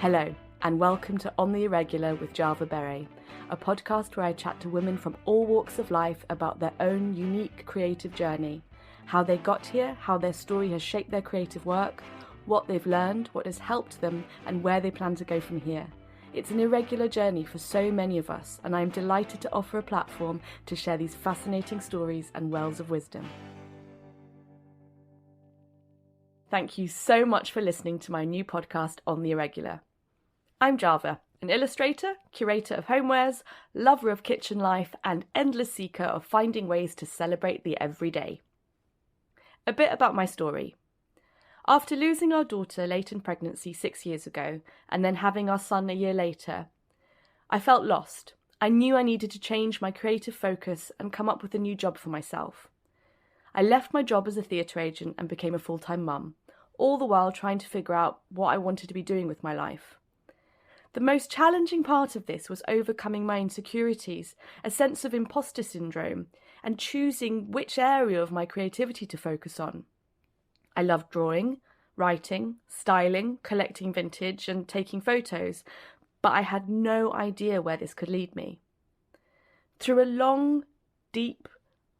Hello, and welcome to On the Irregular with Java Berry, a podcast where I chat to women from all walks of life about their own unique creative journey, how they got here, how their story has shaped their creative work, what they've learned, what has helped them, and where they plan to go from here. It's an irregular journey for so many of us, and I am delighted to offer a platform to share these fascinating stories and wells of wisdom. Thank you so much for listening to my new podcast, On the Irregular. I'm Java, an illustrator, curator of homewares, lover of kitchen life, and endless seeker of finding ways to celebrate the everyday. A bit about my story. After losing our daughter late in pregnancy 6 years ago, and then having our son a year later, I felt lost. I knew I needed to change my creative focus and come up with a new job for myself. I left my job as a theatre agent and became a full-time mum, all the while trying to figure out what I wanted to be doing with my life. The most challenging part of this was overcoming my insecurities, a sense of imposter syndrome, and choosing which area of my creativity to focus on. I loved drawing, writing, styling, collecting vintage, and taking photos, but I had no idea where this could lead me. Through a long, deep,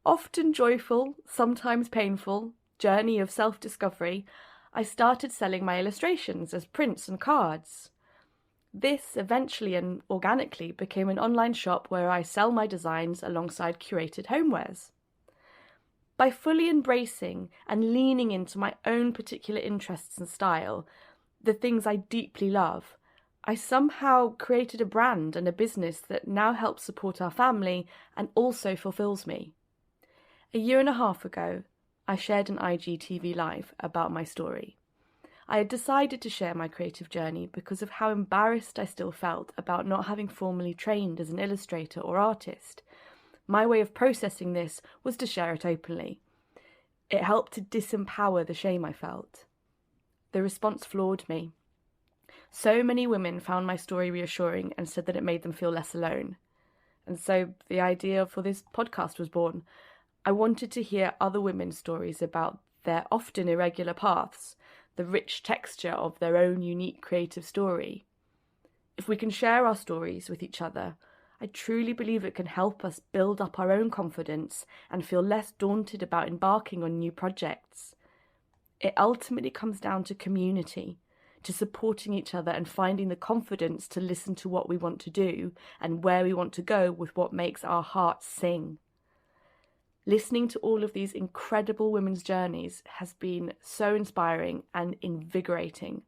often joyful, sometimes painful journey of self-discovery, I started selling my illustrations as prints and cards. This eventually and organically became an online shop where I sell my designs alongside curated homewares. By fully embracing and leaning into my own particular interests and style, the things I deeply love, I somehow created a brand and a business that now helps support our family and also fulfills me. A year and a half ago, I shared an IGTV Live about my story. I had decided to share my creative journey because of how embarrassed I still felt about not having formally trained as an illustrator or artist. My way of processing this was to share it openly. It helped to disempower the shame I felt. The response floored me. So many women found my story reassuring and said that it made them feel less alone. And so the idea for this podcast was born. I wanted to hear other women's stories about their often irregular paths, the rich texture of their own unique creative story. If we can share our stories with each other, I truly believe it can help us build up our own confidence and feel less daunted about embarking on new projects. It ultimately comes down to community, to supporting each other and finding the confidence to listen to what we want to do and where we want to go with what makes our hearts sing. Listening to all of these incredible women's journeys has been so inspiring and invigorating.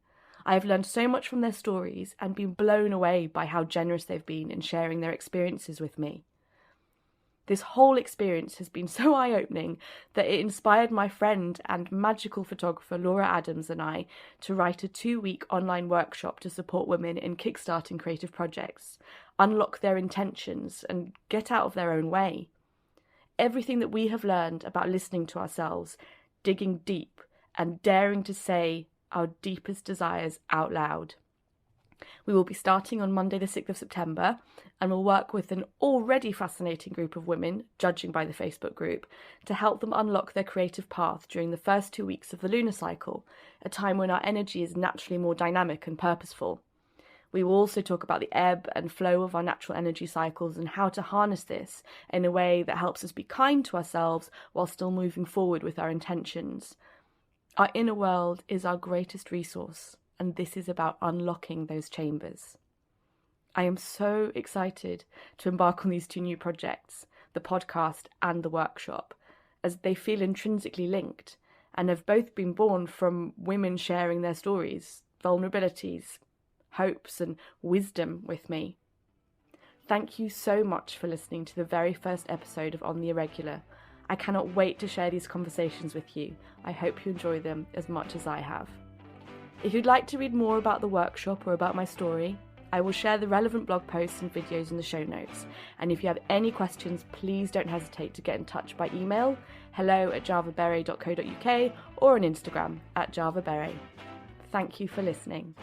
I have learned so much from their stories and been blown away by how generous they've been in sharing their experiences with me. This whole experience has been so eye-opening that it inspired my friend and magical photographer Laura Adams and I to write a 2-week online workshop to support women in kickstarting creative projects, unlock their intentions, and get out of their own way. Everything that we have learned about listening to ourselves, digging deep, and daring to say our deepest desires out loud. We will be starting on Monday the 6th of September and will work with an already fascinating group of women, judging by the Facebook group, to help them unlock their creative path during the first 2 weeks of the lunar cycle, a time when our energy is naturally more dynamic and purposeful. We will also talk about the ebb and flow of our natural energy cycles and how to harness this in a way that helps us be kind to ourselves while still moving forward with our intentions. Our inner world is our greatest resource, and this is about unlocking those chambers. I am so excited to embark on these 2 new projects, the podcast and the workshop, as they feel intrinsically linked and have both been born from women sharing their stories, vulnerabilities, hopes and wisdom with me. Thank you so much for listening to the very first episode of On the Irregular. I cannot wait to share these conversations with you. I hope you enjoy them as much as I have. If you'd like to read more about the workshop or about my story, I will share the relevant blog posts and videos in the show notes. And if you have any questions, please don't hesitate to get in touch by email, hello@javaberry.co.uk, or on Instagram @javaberry. Thank you for listening.